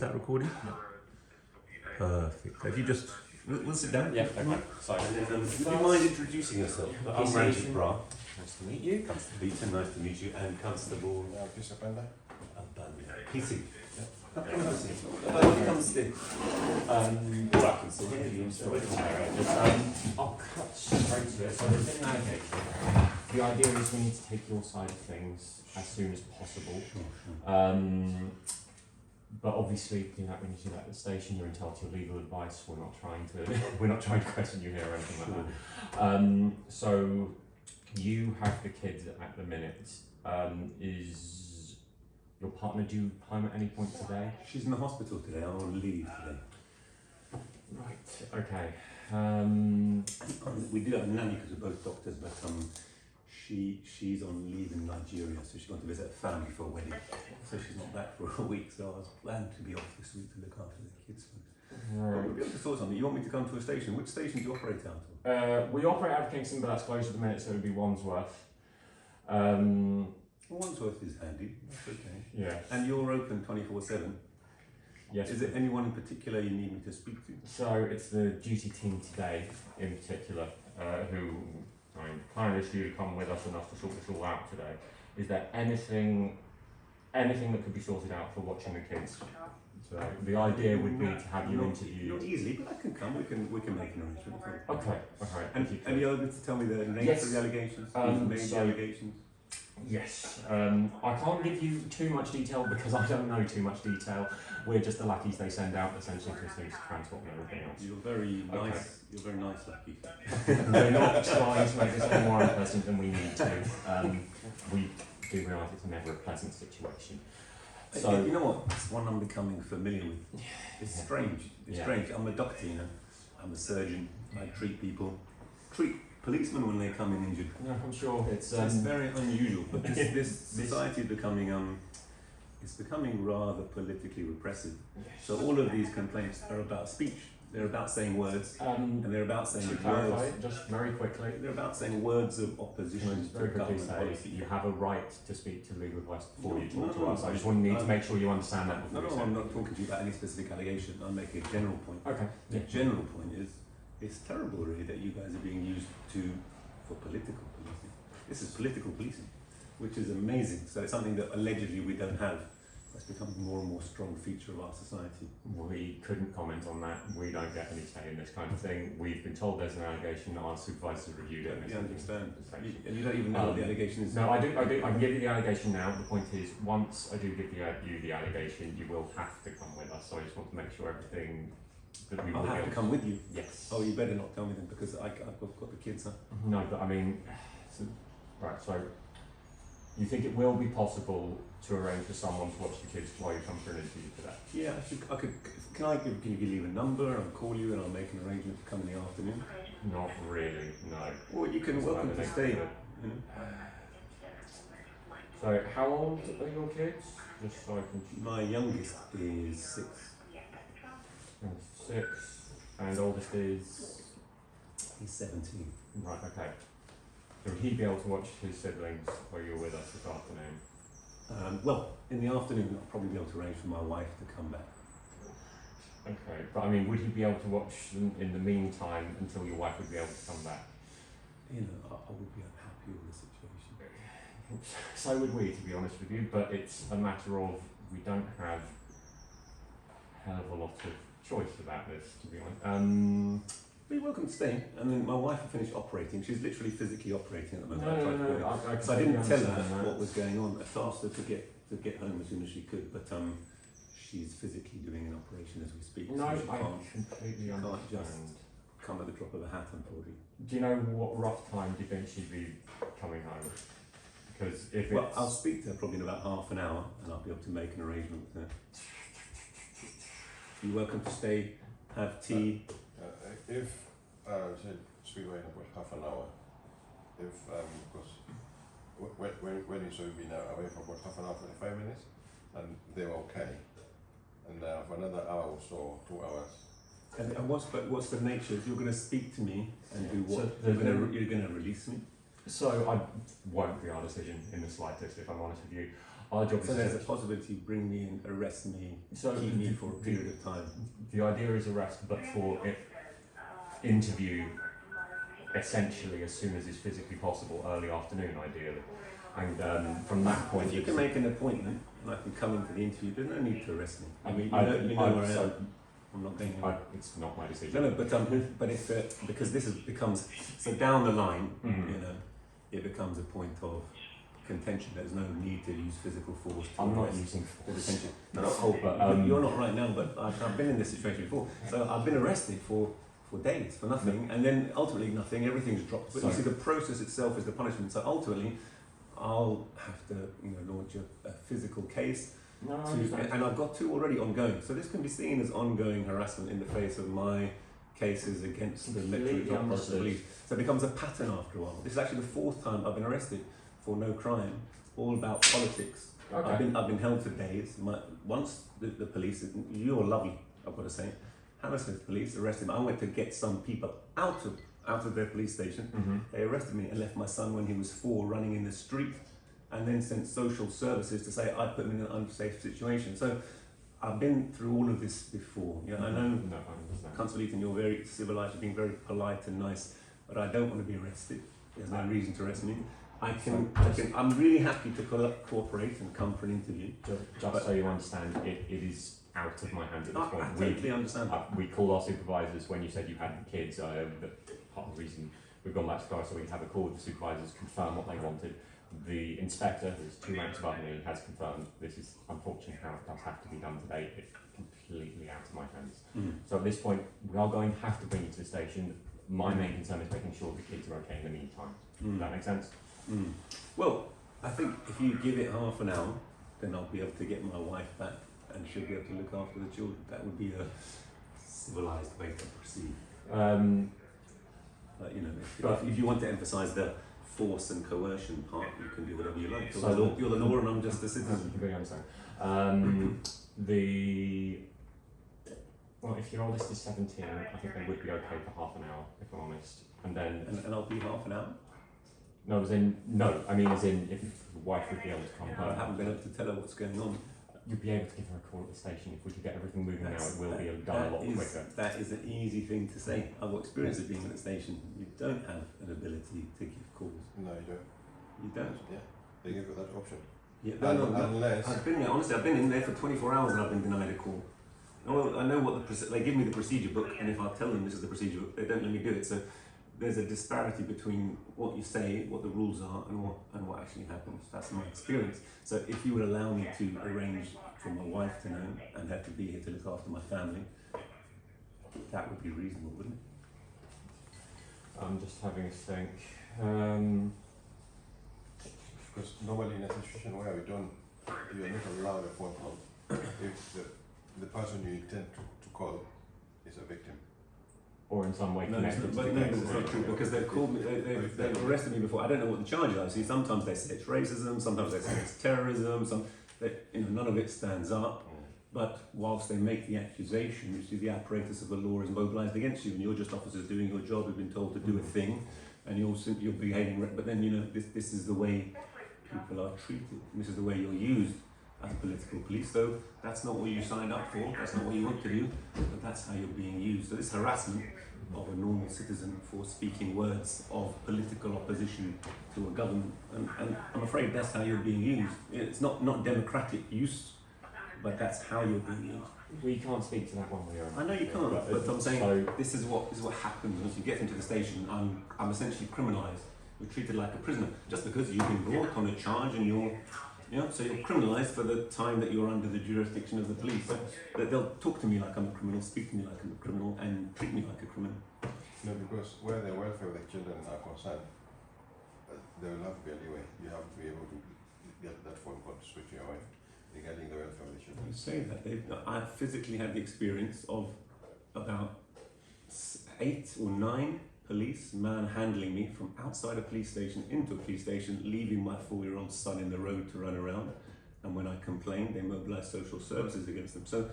that recording? Yeah. Perfect. If you just, we'll sit down. Yeah, okay. So, And then, would you mind introducing yourself? I'm Ranjeet Brar. nice to meet you. Peter, nice to meet you. And Constable Shabana. PC. All I can see I'll cut straight to it. So there's been an allegation. The idea is we need to take your side of things as soon as possible. But obviously, when you see that at the station, you're entitled to your legal advice. We're not trying to question you here or anything like that. So you have the kids at the minute. Is your partner due home at any point today? She's in the hospital today. I'm on leave today. Right. Okay. We do have a nanny because we're both doctors, but she's on leave in Nigeria, so she's gone to visit her family for a wedding. So she's not back for a week. So I was planned to be off this week to look after the kids. Right. We'll be able to sort something. You want me to come to a station? Which station do you operate out of? We operate out of Kingston, but that's closed at the minute, so it would be Wandsworth. Wandsworth is handy. That's okay. Yeah. And you're open 24/7. Yes. Is it anyone in particular you need me to speak to? So it's the duty team today, in particular, who kind of due to come with us enough to sort this all out today. Is there anything that could be sorted out for watching the kids? So the idea would be to have you interviewed. Not easily, but I can come. We can make an arrangement. Okay. And you're able to tell me the nature of the allegations? The allegations? Yes. I can't give you too much detail because I don't know too much detail. We're just the lackeys they send out essentially to things to transport and everything else. You're very nice. Okay. You're very nice, lackey. We're not trying to make this any more unpleasant than we need to. We do realise it's never a pleasant situation. So you know what? It's one I'm becoming familiar with. It's strange. It's strange. I'm a doctor, you know. I'm a surgeon. I treat people. Treat policemen when they come in injured. No, I'm sure it's very unusual. But this society is becoming it's becoming rather politically repressive. Yes. So all of these complaints are about speech. They're about saying words, and they're about saying to clarify, just very quickly. They're about saying words of opposition to government policy. You have a right to speak to legal advice before you talk to us. I just need to make sure you understand that. No, I'm not talking to you about any specific allegation. I'm making a general point. Okay. The general point is, it's terrible, really, that you guys are being used for political policing. This is political policing, which is amazing. So it's something that allegedly we don't have. It's becoming more and more strong feature of our society. We couldn't comment on that. We don't get any say in this kind of thing. We've been told there's an allegation. Our supervisors reviewed it. You understand? And you don't even know what the allegation is. No, I do. I can give you the allegation now. The point is, once I do give you the allegation, you will have to come with us. So I just want to make sure everything that we will. I'll have to come with you. Yes. Oh, you better not tell me then, because I've got the kids. Huh? No, but I mean, right. So you think it will be possible to arrange for someone to watch the kids while you come for an interview today? Yeah, I could. Can you leave a number? I'll call you and I'll make an arrangement to come in the afternoon. Not really, no. Well, you can welcome to stay. So, how old are your kids? Just so I can. My youngest is 6. And 6, and oldest is. He's 17. Right. Okay. So would he be able to watch his siblings while you're with us this afternoon? Well, in the afternoon, I'll probably be able to arrange for my wife to come back. Okay, but I mean, would he be able to watch them in the meantime until your wife would be able to come back? You know, I would be unhappy with the situation. So would we, to be honest with you, but it's a matter of we don't have a hell of a lot of choice about this, to be honest. You're welcome to stay. And then my wife will finish operating. She's literally physically operating at the moment. No. So I didn't tell her what was going on. I asked her to get home as soon as she could, but she's physically doing an operation as we speak. No, so she I completely understand. Can't just come at the drop of a hat, unfortunately. Do you know what rough time do you think she'd be coming home? Because if well, I'll speak to her probably in about half an hour, and I'll be able to make an arrangement with her. You're welcome to stay, have tea. If speak in about half an hour, if because when you should be now away for about half an hour, 45 minutes, and they were okay, and for another hour or so, 2 hours. And what's the nature? If you're going to speak to me and do what? So you're going to release me? So I won't be our decision in the slightest, if I'm honest with you. Our job So is there's a possibility you bring me in, arrest me, keep me for a period of time. The idea is arrest, but for interview essentially as soon as is physically possible, early afternoon ideally. And from that point, if you can make an appointment and I can come into the interview, there's no need to arrest me. I mean, you know where I am. I'm not going anywhere. It's not my decision. No, but if because this becomes so down the line, Mm-hmm. you know, it becomes a point of contention. There's no need to use physical force. I'm not using or force. detention. No, but you're not right now. But I've been in this situation before. So I've been arrested for days for nothing, and then ultimately nothing. Everything's dropped. But you see, the process itself is the punishment. So ultimately, I'll have to, launch a physical case. No, I understand. And I've got 2 already ongoing. So this can be seen as ongoing harassment in the face of my cases against the Completely Metro understood. Police. So it becomes a pattern after a while. This is actually the 4th time I've been arrested for no crime, all about politics. Okay. I've been held for days. Once the police, you're lovely, I've got to say. Hammersmith police arrested me. I went to get some people out of their police station. Mm-hmm. They arrested me and left my son when he was 4 running in the street, and then sent social services to say I'd put him in an unsafe situation. So I've been through all of this before. I know, No, I understand. Councillor Eaton, you're very civilised, you're being very polite and nice, but I don't want to be arrested. There's no reason to arrest me. I'm really happy to cooperate and come for an interview. Just so you understand, it is out of my hands at this point. I totally understand. We called our supervisors when you said you had kids. Part of the reason we've gone back to Sky so we can have a call with the supervisors, confirm what they wanted. The inspector, who's 2 ranks above me, has confirmed this is unfortunately how it does have to be done today. It's completely out of my hands. So at this point, we are going to have to bring you to the station. My main concern is making sure the kids are okay in the meantime. Does that make sense? Well, I think if you give it half an hour, then I'll be able to get my wife back and she'll be able to look after the children. That would be a civilised way to proceed. If you want to emphasise the force and coercion part, you can do whatever you like. So you're the law and I'm just a citizen. I completely understand. Well, if your oldest is 17, I think they would be okay for half an hour, if I'm honest. And then... And I'll be half an hour? I mean as in if the wife would be able to come I home. haven't been able to tell her what's going on. You'd be able to give her a call at the station. If we could get everything moving now, it will be done a lot quicker. That is an easy thing to say. I've got experience of being at the station. You don't have an ability to give calls. No, you don't. You don't? Yeah, they give you that option. Yeah, Unless... I've been there, honestly, I've been in there for 24 hours and I've been denied a call. I know what they give me the procedure book, and if I tell them this is the procedure book, they don't let me do it. So there's a disparity between what you say, what the rules are, and what actually happens. That's my experience. So if you would allow me to arrange for my wife to know and have to be here to look after my family, that would be reasonable, wouldn't it? I'm just having a think. Because normally in a situation where you are not allowed a phone call if the person you intend to call is a victim. Or in some way No, connected it's to not, the but case. it's not true because they've called me, they've arrested me before. I don't know what the charges are. See, sometimes they say it's racism, sometimes they say it's terrorism, none of it stands up. But whilst they make the accusation, you see the apparatus of the law is mobilised against you, and you're just officers doing your job. You've been told to do a thing, and you're behaving. But then this is the way people are treated. This is the way you're used as political police. So that's not what you signed up for. That's not what you want to do. But that's how you're being used. So this harassment of a normal citizen for speaking words of political opposition to a government, and I'm afraid that's how you're being used. It's not democratic use, but that's how you're being used. We can't speak to that one way or another. I know you can't, but I'm saying this is what happens once you get into the station. I'm essentially criminalised. You're treated like a prisoner just because you've been brought on a charge and so you're criminalised for the time that you're under the jurisdiction of the police. So they'll talk to me like I'm a criminal, speak to me like I'm a criminal, and treat me like a criminal. No, because where the welfare of the children are concerned, there will have to be a leeway. You have to be able to get that phone call to speak to your wife regarding the welfare of the children. You say that. I've physically had the experience of about 8 or 9 police manhandling me from outside a police station into a police station, leaving my 4-year-old son in the road to run around. And when I complained, they mobilised social services against them. So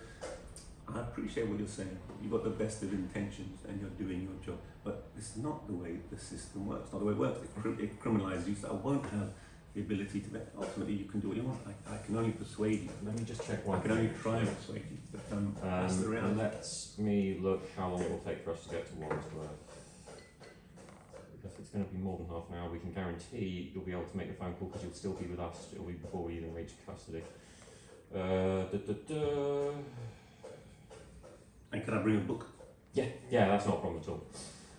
I appreciate what you're saying. You've got the best of intentions and you're doing your job. But it's not the way the system works. Not the way it works. It criminalises you. So I won't have the ability to. Ultimately, you can do what you want. I can only persuade you. Let me just check one I can only try and persuade you. But that's the reality. Let me look how long it will take for us to get to Wandsworth. If it's going to be more than half an hour, we can guarantee you'll be able to make the phone call because you'll still be with us. It'll be before we even reach custody. And can I bring a book? Yeah, that's not a problem at all.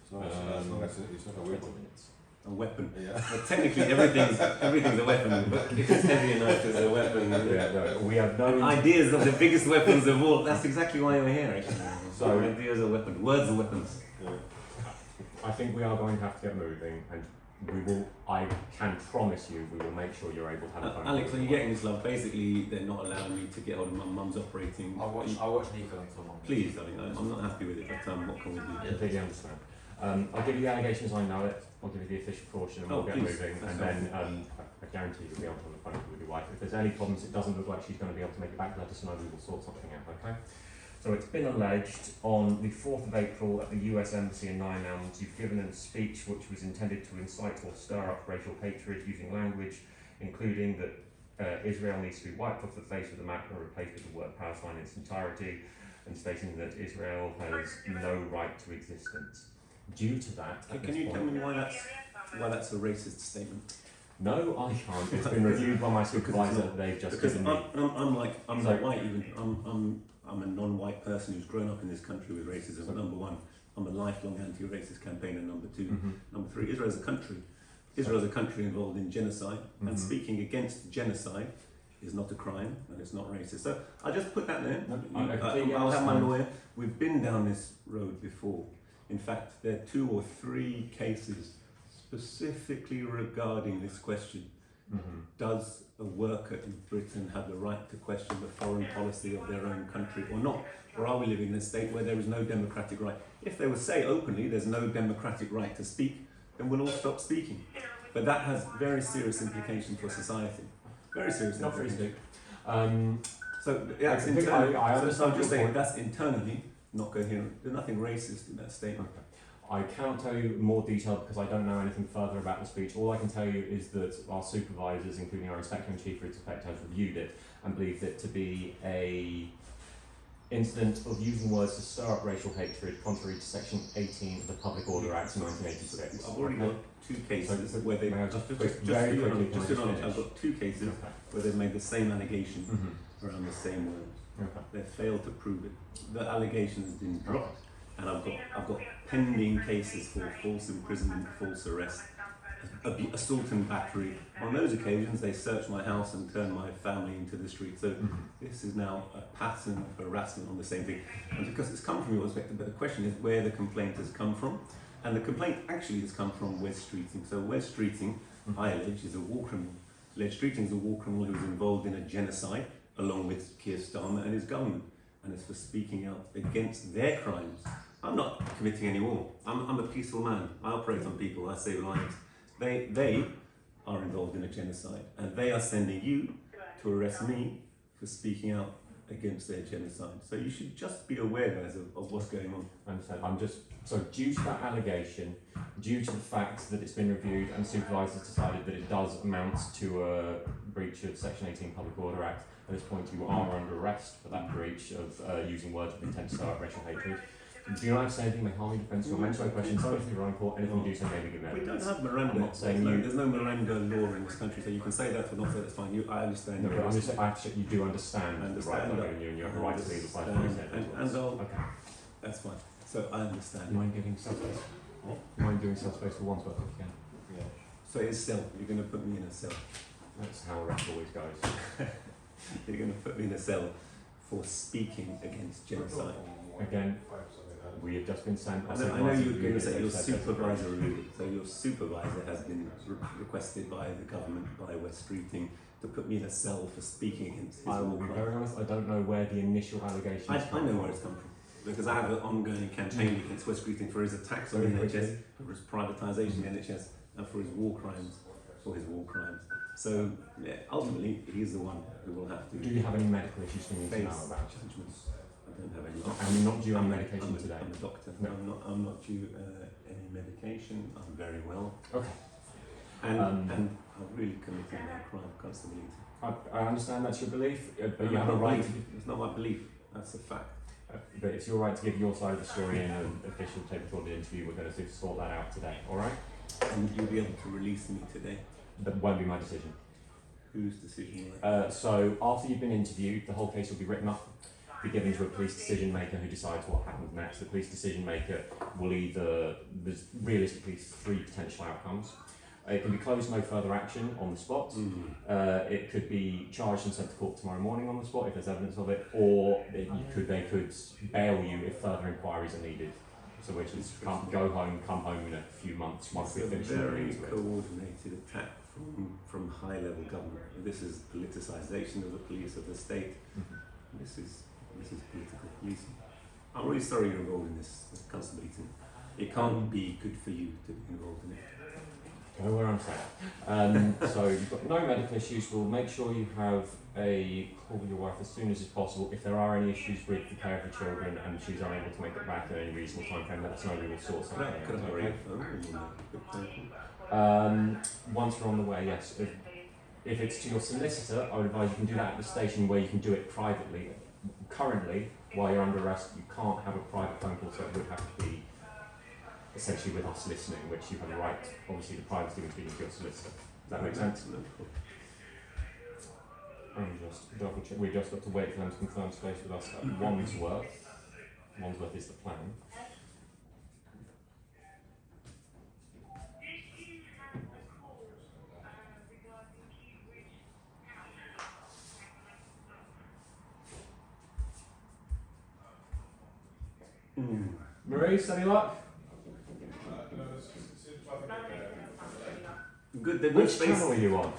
So as long as it's not a 20 weapon. minutes. A weapon. Yeah. Well, technically, everything's a weapon. But if it's heavy enough, it's a weapon. Yeah, no, we have no Ideas of the biggest weapons of all. That's exactly why we're here, actually. So ideas are weapons. Words are weapons. Yeah. I think we are going to have to get moving, and we will. I can promise you, we will make sure you're able to have a phone. Alex, are you getting this, love? Basically, they're not allowing me to get hold of my mum's operating. I'll watch Nico until Mum. Please, darling. I'm not happy with it, but what can we do? I completely understand. I'll give you the allegations I know it. I'll give you the official caution, and we'll get please. moving. That's And then I guarantee you'll be able to have a phone call with your wife. If there's any problems, it doesn't look like she's going to be able to make it back. Let us know. We will sort something out. Okay. So it's been alleged on the 4th of April at the US Embassy in Nine Elms, you've given a speech which was intended to incite or stir up racial hatred using language including that Israel needs to be wiped off the face of the map and replaced with the word Palestine in its entirety, and stating that Israel has no right to existence. Due to that, Can you tell me why that's a racist statement? No, I can't. It's been reviewed by my supervisor. They've just given me. I'm not white even. I'm a non-white person who's grown up in this country with racism. So, number one, I'm a lifelong anti-racist campaigner. Number two, number three, Israel is a country. Israel is a country involved in genocide, and speaking against genocide is not a crime and it's not racist. So I'll just put that there. I'll have my lawyer. We've been down this road before. In fact, there are 2 or 3 cases specifically regarding this question. Does a worker in Britain have the right to question the foreign policy of their own country or not? Or are we living in a state where there is no democratic right? If they would say openly there's no democratic right to speak, then we'll all stop speaking. But that has very serious implications for society. Very serious Not very implications. big. That's internally. I understand I'm just your saying point. that's internally not coherent. There's nothing racist in that statement. Okay. I cannot tell you more detail because I don't know anything further about the speech. All I can tell you is that our supervisors, including our Inspector-in-Chief for its effect, has reviewed it and believed it to be a incident of using words to stir up racial hatred contrary to Section 18 of the Public Order Act 1986. I've already got 2 cases where they May I just very quickly, just I've got 2 cases where they've made the same allegation around the same words. Okay. They failed to prove it. The allegation has been dropped, and I've got pending cases for false imprisonment, false arrest, assault and battery. On those occasions, they searched my house and turned my family into the street. So this is now a pattern of harassment on the same thing. And because it's come from your perspective, but the question is where the complaint has come from. And the complaint actually has come from Wes Streeting. So Wes Streeting, I allege, is a war criminal. Wes Streeting is a war criminal who was involved in a genocide along with Keir Starmer and his government. And it's for speaking out against their crimes. I'm not committing any war. I'm a peaceful man. I operate on people. I save lives. They are involved in a genocide, and they are sending you to arrest me for speaking out against their genocide. So you should just be aware, guys, of what's going on. I understand. So due to that allegation, due to the fact that it's been reviewed and supervisors decided that it does amount to a breach of Section 18 Public Order Act, at this point you are under arrest for that breach of using words with intent to stir up racial hatred. Do you not have to say anything may harm your defence or mental questions, especially your own court, anything you do so maybe give We evidence. don't have Miranda. I'm not saying There's no Miranda law in this country, so you can say that or not say that's fine. I understand. No, but I'm just saying, I have to check you do understand, I the right understand of that. you and you have a right to leave the place And Okay. that's fine. So I understand. You mind giving self-space? What? You mind doing self-space for Wandsworth if you can? Yeah. So it's cell. You're going to put me in a cell. That's how arrest always goes. You're going to put me in a cell for speaking against genocide. Again, we have just been sent. I know you were going to say your supervisor reviewed it. So your supervisor has been requested by the government, by Wes Streeting, to put me in a cell for speaking against his I will war be crime. very honest, I don't know where the initial allegations I come know from. where it's come from. Because I have an ongoing campaign against Wes Streeting for his attacks on the NHS, for his privatisation of the NHS, and for his war crimes. So yeah, ultimately, he's the one who will have to. Do you have any medical issues you need to know face about? judgments. I don't have any. And you're not due any medication today? I'm a doctor. No. I'm not due any medication. I'm very well. Okay. And I've really committed that crime of constability. I understand that's your belief, but you No, have a not right. belief. It's not my belief. That's a fact. But it's your right to give your side of the story in an official tape recorded interview. We're going to sort that out today. All right? And you'll be able to release me today. That won't be my decision. Whose decision? So after you've been interviewed, the whole case will be written up, be given to a police decision maker who decides what happens next. The police decision maker will there's realistically 3 potential outcomes. It can be closed, no further action on the spot. It could be charged and sent to court tomorrow morning on the spot if there's evidence of it, or they could bail you if further inquiries are needed. So which is go home, come home in a few months once we finish. It's a very coordinated attack from high-level government. This is politicisation of the police, of the state. This is political policing. I'm really sorry you're involved in this constability. It can't be good for you to be involved in it. Go where I'm saying. So you've got no medical issues. We'll make sure you have a call with your wife as soon as is possible. If there are any issues with the care of the children and she's unable to make it back in any reasonable time frame, let us know. We will sort something out. Could I borrow your phone or will make a phone call? Once we're on the way, yes. If it's to your solicitor, I would advise you can do that at the station where you can do it privately. Currently, while you're under arrest, you can't have a private phone call, so it would have to be essentially with us listening, which you have a right, obviously, the privacy when speaking to your solicitor. Does that make sense? No. Just double check. We just got to wait for them to confirm space with us at Wandsworth. Wandsworth is the plan. Maurice, any luck? Good. There's Which no space. channel are you on?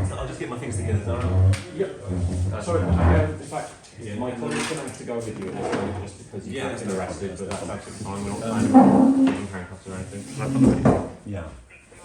So I'll just get my things together. Is that all right? Yep. Sorry, in fact, my colleague's going to have to go with you at this point just because you have been arrested, but that's absolutely fine. We're not planning on using handcuffs or anything. Yeah.